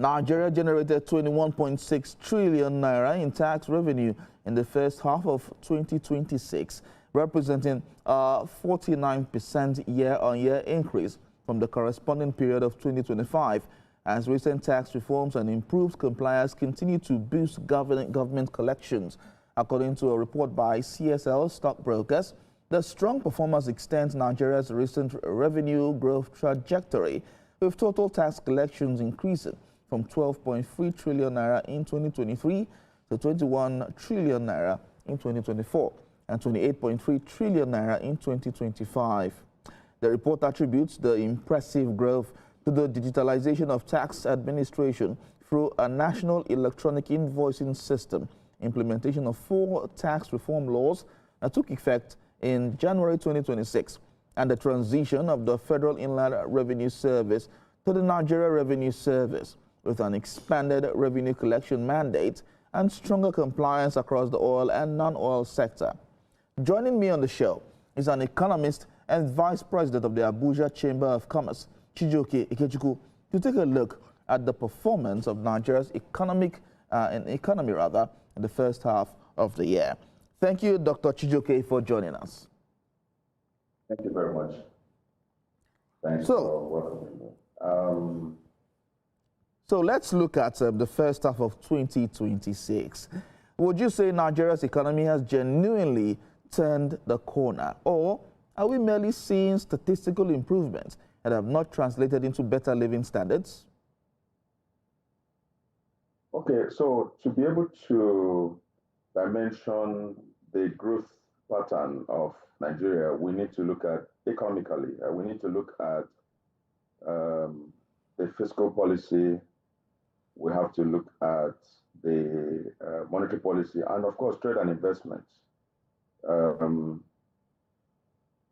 Nigeria generated 21.6 trillion naira in tax revenue in the first half of 2026, representing a 49% year-on-year increase from the corresponding period of 2025, as recent tax reforms and improved compliance continue to boost government collections. According to a report by CSL stockbrokers, the strong performance extends Nigeria's recent revenue growth trajectory, with total tax collections increasing from 12.3 trillion naira in 2023 to 21 trillion naira in 2024 and 28.3 trillion naira in 2025. The report attributes the impressive growth to the digitalization of tax administration through a national electronic invoicing system, implementation of 4 tax reform laws that took effect in January 2026, and the transition of the Federal Inland Revenue Service to the Nigeria Revenue Service, with an expanded revenue collection mandate and stronger compliance across the oil and non-oil sector. Joining me on the show is an economist and vice president of the Abuja Chamber of Commerce, Chijioke Ikechukwu, to take a look at the performance of Nigeria's economy in the first half of the year. Thank you, Dr. Chijioke, for joining us. Thank you very much. Thanks for welcoming me. So let's look at the first half of 2026. Would you say Nigeria's economy has genuinely turned the corner, or are we merely seeing statistical improvements that have not translated into better living standards? Okay, so to be able to dimension the growth pattern of Nigeria, we need to look at economically. We need to look at the fiscal policy. We have to look at the monetary policy and, of course, trade and investment.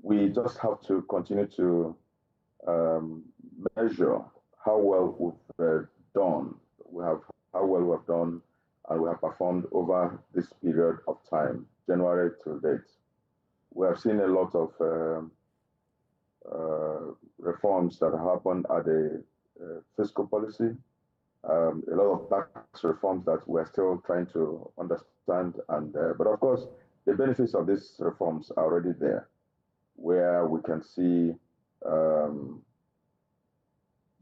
We just have to continue to measure how well we've done. How well we've done and we have performed over this period of time, January to date. We have seen a lot of reforms that happened at the fiscal policy, a lot of tax reforms that we're still trying to understand. But of course, the benefits of these reforms are already there, where we can see,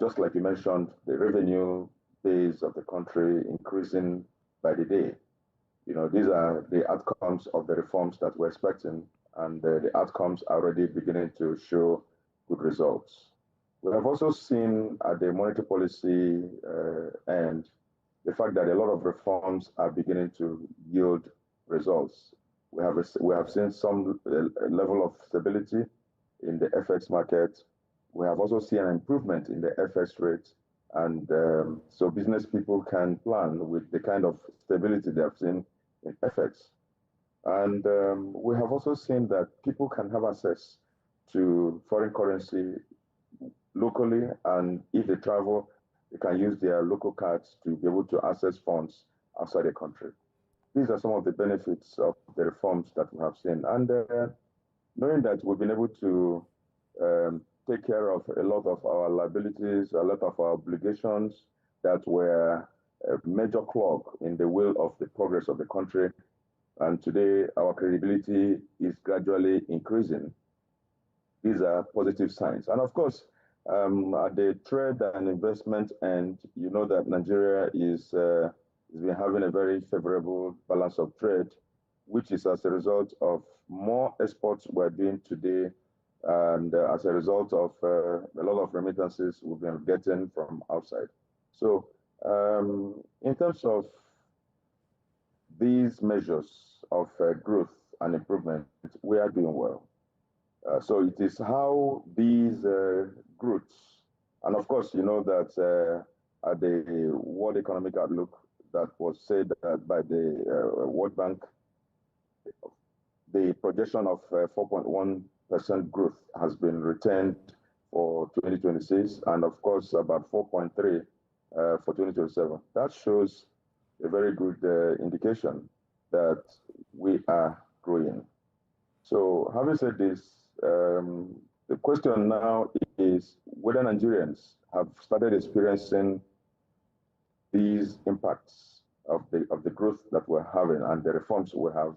just like you mentioned, the revenue base of the country increasing by the day. You know, these are the outcomes of the reforms that we're expecting, and the outcomes are already beginning to show good results. We have also seen at the monetary policy end the fact that a lot of reforms are beginning to yield results. We have seen some level of stability in the FX market. We have also seen an improvement in the FX rate, and so business people can plan with the kind of stability they have seen in FX. And we have also seen that people can have access to foreign currency locally, and if they travel, they can use their local cards to be able to access funds outside the country. These are some of the benefits of the reforms that we have seen. And knowing that we've been able to take care of a lot of our liabilities, a lot of our obligations that were a major clog in the wheel of the progress of the country. And today, our credibility is gradually increasing. These are positive signs. And of course, at the trade and investment end, you know that Nigeria is been having a very favorable balance of trade, which is as a result of more exports we're doing today, and as a result of a lot of remittances we've been getting from outside. So in terms of these measures of growth and improvement, we are doing well. So it is how these growths, and of course, you know that at the World Economic Outlook that was said by the World Bank, the projection of 4.1% growth has been retained for 2026, and of course about 4.3 for 2027. That shows a very good indication that we are growing. So having said this, the question now is whether Nigerians have started experiencing these impacts of the growth that we're having and the reforms we have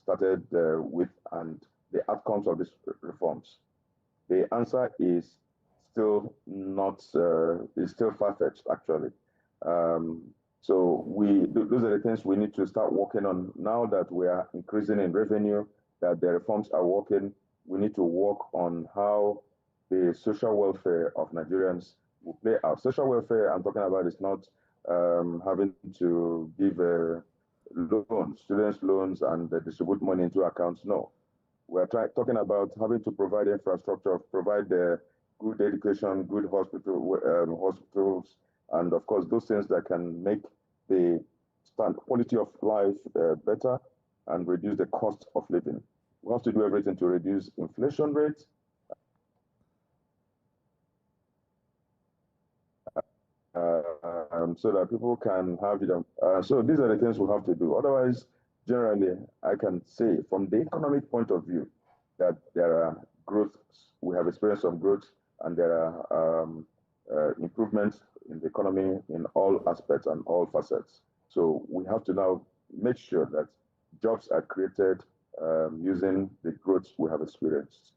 started with and the outcomes of these reforms? The answer is still not, is still far-fetched, actually. So those are the things we need to start working on now that we are increasing in revenue, that the reforms are working. We need to work on how the social welfare of Nigerians will play out. Social welfare I'm talking about is not having to give loans, students loans, and distribute money into accounts. No, we're talking about having to provide infrastructure, provide good education, good hospitals, and of course those things that can make the quality of life better and reduce the cost of living. We have to do everything to reduce inflation rates. So that people can have it. So these are the things we have to do. Otherwise, generally, I can say from the economic point of view that there are growths. We have experienced some growth, and there are improvements in the economy in all aspects and all facets. So we have to now make sure that jobs are created using the growth we have experienced.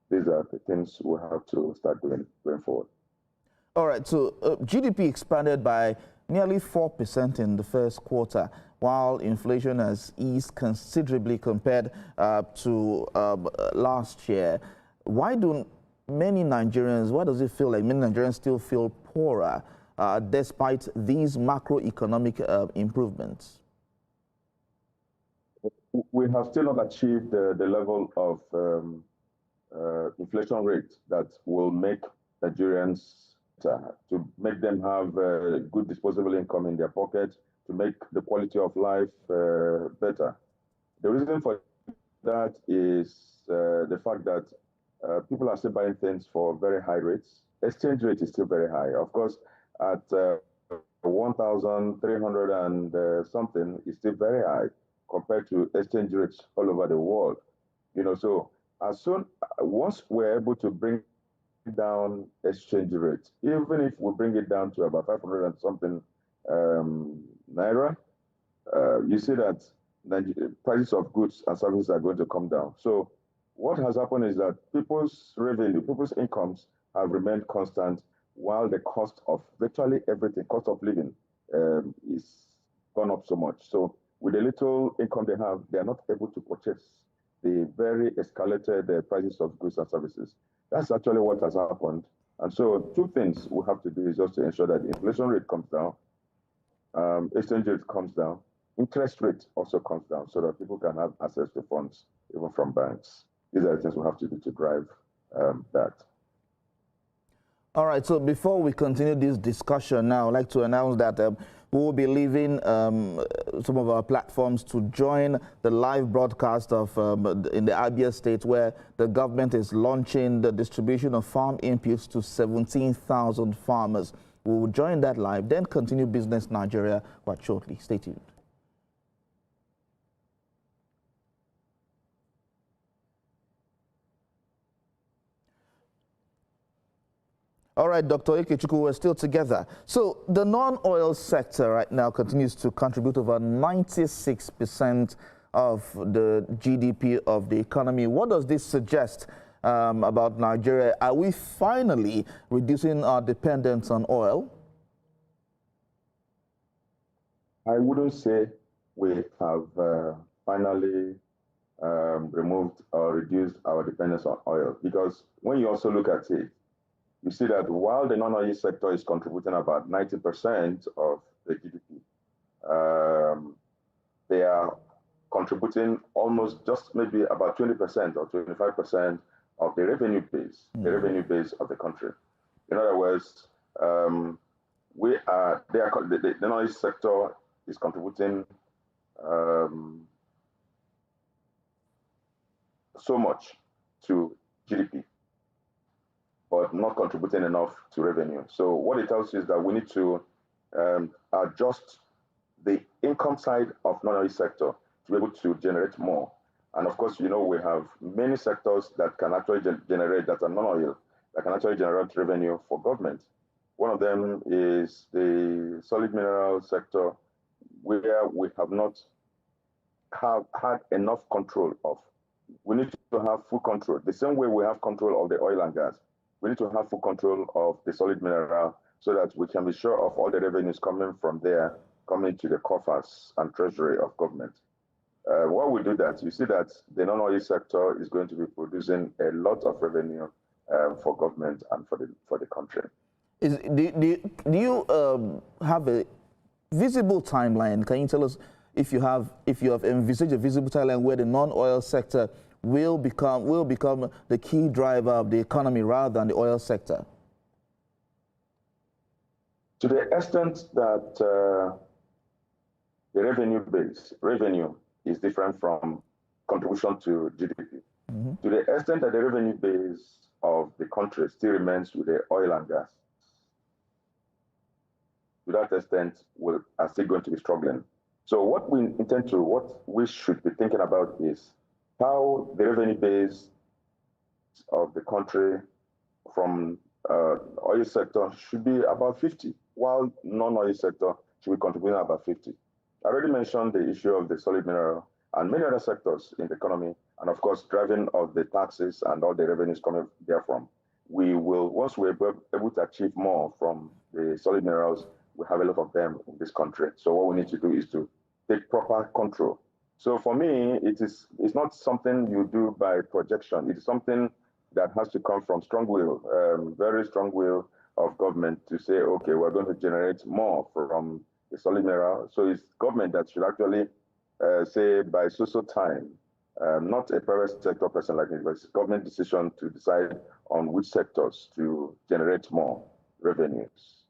These are the things we have to start doing going forward. All right, so GDP expanded by nearly 4% in the first quarter, while inflation has eased considerably compared to last year. Why do many Nigerians, why does it feel like many Nigerians still feel poorer despite these macroeconomic improvements? We have still not achieved the level of inflation rate that will make Nigerians to make them have good disposable income in their pocket, to make the quality of life better. The reason for that is the fact that people are still buying things for very high rates. Exchange rate is still very high. Of course, at 1,300 and something is still very high compared to exchange rates all over the world. So once we're able to bring down exchange rate, even if we bring it down to about 500 and something naira, you see that the prices of goods and services are going to come down. So what has happened is that people's revenue, people's incomes have remained constant, while the cost of virtually everything, cost of living, is gone up so much. So with the little income they have, they are not able to purchase the very escalated prices of goods and services. That's actually what has happened. And so two things we have to do is just to ensure that the inflation rate comes down, exchange rate comes down, interest rate also comes down, so that people can have access to funds even from banks. These are the things we have to do to drive that. All right, so before we continue this discussion now, I'd like to announce that we will be leaving some of our platforms to join the live broadcast of in the Abia State, where the government is launching the distribution of farm inputs to 17,000 farmers. We will join that live, then continue Business Nigeria quite shortly. Stay tuned. All right, Dr. Ikechukwu, we're still together. So the non-oil sector right now continues to contribute over 96% of the GDP of the economy. What does this suggest about Nigeria? Are we finally reducing our dependence on oil? I wouldn't say we have finally removed or reduced our dependence on oil, because when you also look at it, you see that while the non-oil sector is contributing about 90% of the GDP, they are contributing almost just maybe about 20% or 25% of the revenue base, the revenue base of the country. In other words, the non-oil sector is contributing so much to GDP, but not contributing enough to revenue. So what it tells you is that we need to adjust the income side of non-oil sector to be able to generate more. And of course, we have many sectors that can actually generate, that are non-oil, that can actually generate revenue for government. One of them is the solid mineral sector, where we have not had enough control of. We need to have full control. The same way we have control of the oil and gas, we need to have full control of the solid mineral so that we can be sure of all the revenues coming from there, coming to the coffers and treasury of government. While we do that, you see that the non-oil sector is going to be producing a lot of revenue for government and for the country. Do you have a visible timeline? Can you tell us if you have envisaged a visible timeline where the non-oil sector will become the key driver of the economy rather than the oil sector? To the extent that the revenue is different from contribution to GDP. Mm-hmm. To the extent that the revenue base of the country still remains with the oil and gas, to that extent, we are still going to be struggling. So what we should be thinking about is how the revenue base of the country from oil sector should be about 50, while non-oil sector should be contributing about 50. I already mentioned the issue of the solid mineral and many other sectors in the economy, and of course, driving of the taxes and all the revenues coming therefrom. We will, once we're able to achieve more from the solid minerals, we have a lot of them in this country. So what we need to do is to take proper control. So for me, it's not something you do by projection. It is something that has to come from strong will, very strong will of government to say, okay, we're going to generate more from the solid mineral. So it's government that should actually say by so time, not a private sector person like it, but it's government decision to decide on which sectors to generate more revenues.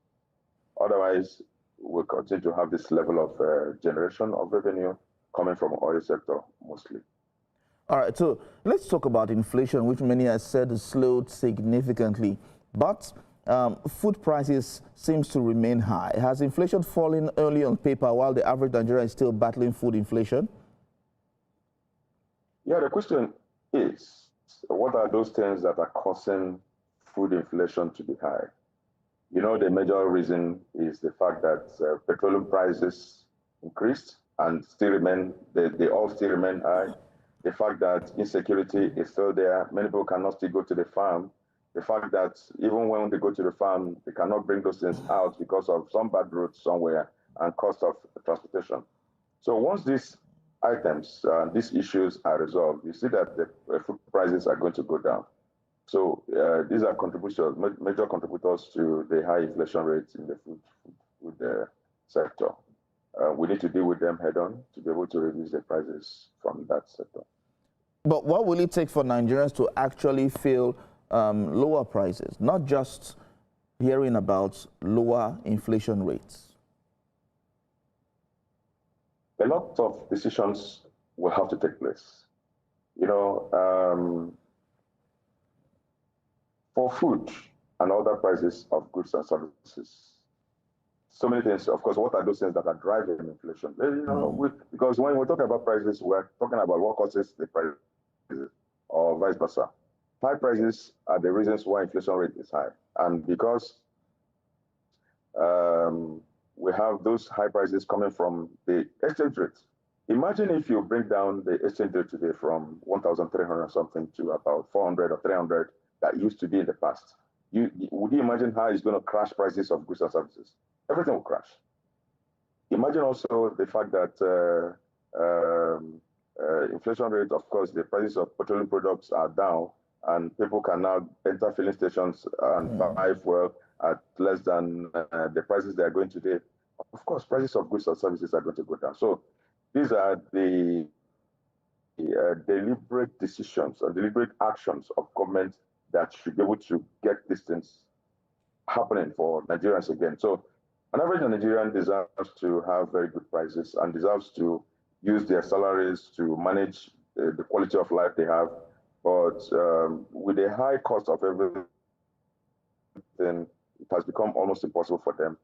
Otherwise, we'll continue to have this level of generation of revenue coming from oil sector mostly. All right, so let's talk about inflation, which many have said has slowed significantly, but food prices seems to remain high. Has inflation fallen early on paper while the average Nigerian is still battling food inflation? Yeah, the question is, what are those things that are causing food inflation to be high? You know, the major reason is the fact that petroleum prices increased and still remain, they all still remain high. The fact that insecurity is still there. Many people cannot still go to the farm. The fact that even when they go to the farm, they cannot bring those things out because of some bad roads somewhere and cost of transportation. So once these items, these issues are resolved, you see that the food prices are going to go down. So these are major contributors to the high inflation rates in the food sector. We need to deal with them head on to be able to reduce the prices from that sector. But what will it take for Nigerians to actually feel lower prices, not just hearing about lower inflation rates? A lot of decisions will have to take place. You know, for food and other prices of goods and services, so many things. Of course, what are those things that are driving inflation? You know, because when we talk about prices, we're talking about what causes the prices, or vice versa. High prices are the reasons why inflation rate is high, and because we have those high prices coming from the exchange rate. Imagine if you bring down the exchange rate today from 1,300 something to about 400 or 300 that used to be in the past. Would you imagine how it's going to crash prices of goods and services? Everything will crash. Imagine also the fact that inflation rate, of course, the prices of petroleum products are down, and people can now enter filling stations and buy fuel at less than the prices they are going today. Of course, prices of goods and services are going to go down. So these are the deliberate decisions or deliberate actions of government that should be able to get these things happening for Nigerians again. So an average Nigerian deserves to have very good prices and deserves to use their salaries to manage the quality of life they have. But with the high cost of everything, it has become almost impossible for them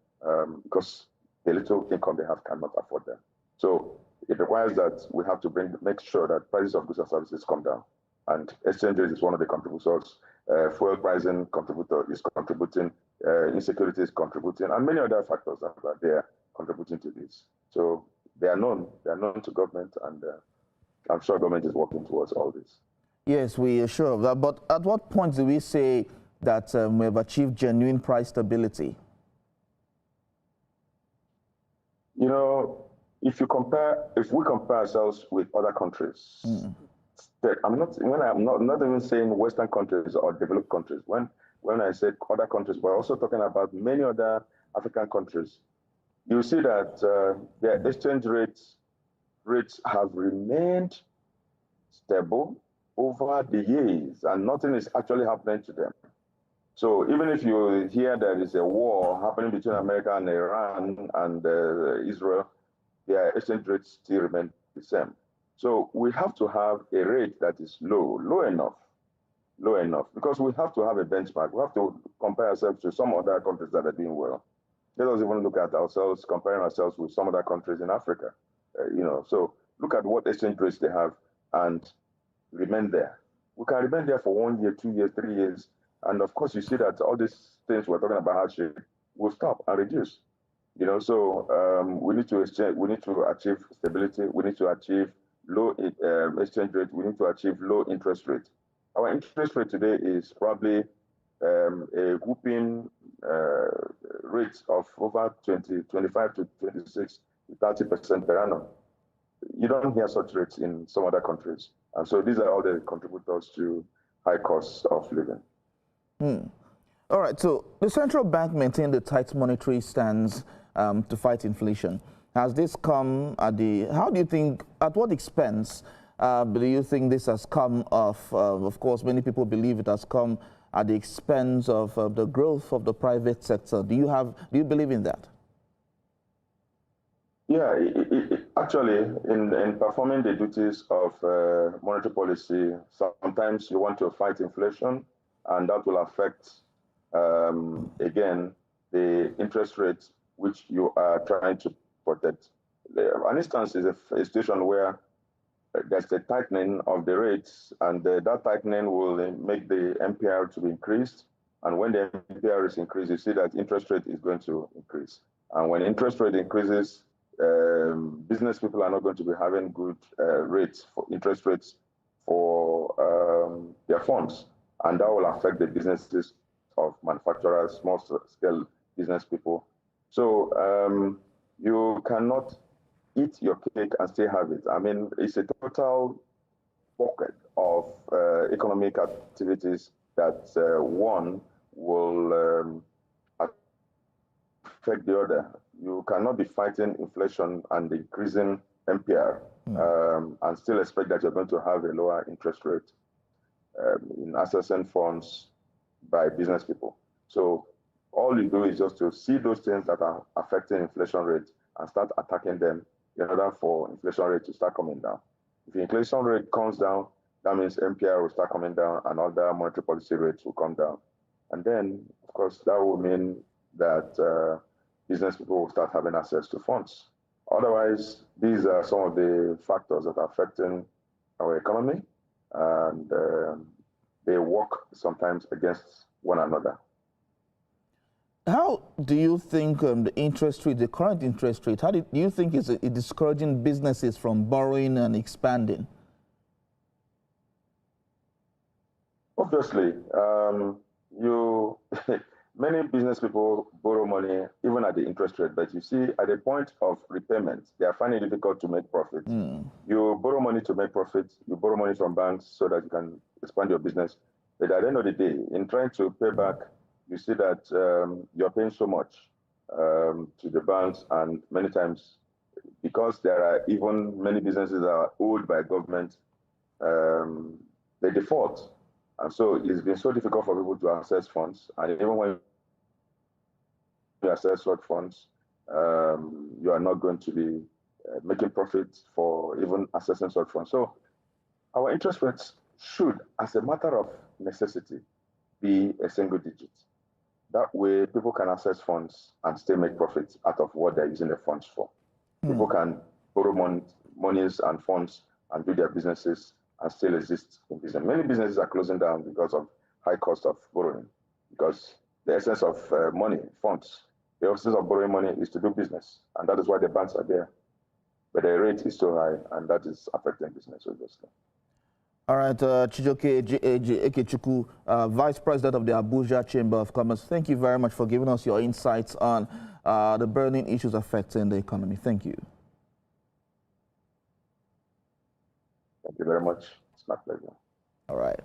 because the little income they have cannot afford them. So it requires that we have to make sure that prices of goods and services come down. And exchange rate is one of the contributors. Fuel pricing is contributing. insecurity is contributing, and many other factors that are there contributing to this. So they are known to government, and I'm sure government is working towards all this. Yes, we are sure of that. But at what point do we say that we have achieved genuine price stability? You know, if we compare ourselves with other countries, I'm not even saying Western countries or developed countries. When I say other countries, we're also talking about many other African countries. You see that their exchange rates have remained stable over the years, and nothing is actually happening to them. So even if you hear there is a war happening between America and Iran and Israel, their exchange rates still remain the same. So we have to have a rate that is low enough, because we have to have a benchmark. We have to compare ourselves to some other countries that are doing well. Let us even look at ourselves, comparing ourselves with some other countries in Africa. So look at what exchange rates they have and remain there. We can remain there for 1 year, 2 years, 3 years, and of course you see that all these things we're talking about hardship will stop and reduce. So we need to achieve stability. We need to achieve low exchange rate. We need to achieve low interest rate. Our interest rate today is probably a whooping rate of over 25 to 26 to 30% per annum. You don't hear such rates in some other countries. And so these are all the contributors to high costs of living. All right, so the central bank maintained a tight monetary stance to fight inflation. Has this come at at what expense do you think this has come of course, many people believe it has come at the expense of the growth of the private sector. Do you believe in that? Yeah, actually, in performing the duties of monetary policy, sometimes you want to fight inflation, and that will affect, again, the interest rate which you are trying to protect. An instance is a situation where there's a tightening of the rates, and that tightening will make the MPR to be increased. And when the MPR is increased, you see that interest rate is going to increase. And when interest rate increases, business people are not going to be having good interest rates for their funds, and that will affect the businesses of manufacturers, small scale business people. So you cannot eat your cake and still have it. I mean, it's a total bucket of economic activities that one will affect the other. You cannot be fighting inflation and increasing MPR and still expect that you're going to have a lower interest rate in accessing funds by business people. So all you do is just to see those things that are affecting inflation rate and start attacking them in order for inflation rate to start coming down. If the inflation rate comes down, that means MPR will start coming down and other monetary policy rates will come down. And then, of course, that will mean that business people will start having access to funds. Otherwise, these are some of the factors that are affecting our economy, and they work sometimes against one another. How do you think the interest rate, the current interest rate, how do you think is it discouraging businesses from borrowing and expanding? Obviously, many business people borrow money even at the interest rate, but you see at the point of repayment, they are finding it difficult to make profit. You borrow money to make profit, you borrow money from banks so that you can expand your business. But at the end of the day, in trying to pay back, you see that you're paying so much to the banks, and many times, because there are even many businesses that are owed by government, they default. And so it's been so difficult for people to access funds. And even when you access such funds, you are not going to be making profits for even accessing such funds. So our interest rates should, as a matter of necessity, be a single digit. That way, people can access funds and still make profits out of what they're using the funds for. People can borrow monies and funds and do their businesses and still exist in business. Many businesses are closing down because of high cost of borrowing, because the essence of money, funds. The essence of borrowing money is to do business, and that is why the banks are there. But the rate is so high, and that is affecting business, obviously. All right, Chijoke Ekechukwu, Vice President of the Abuja Chamber of Commerce, thank you very much for giving us your insights on the burning issues affecting the economy. Thank you. Thank you very much. It's my pleasure. All right.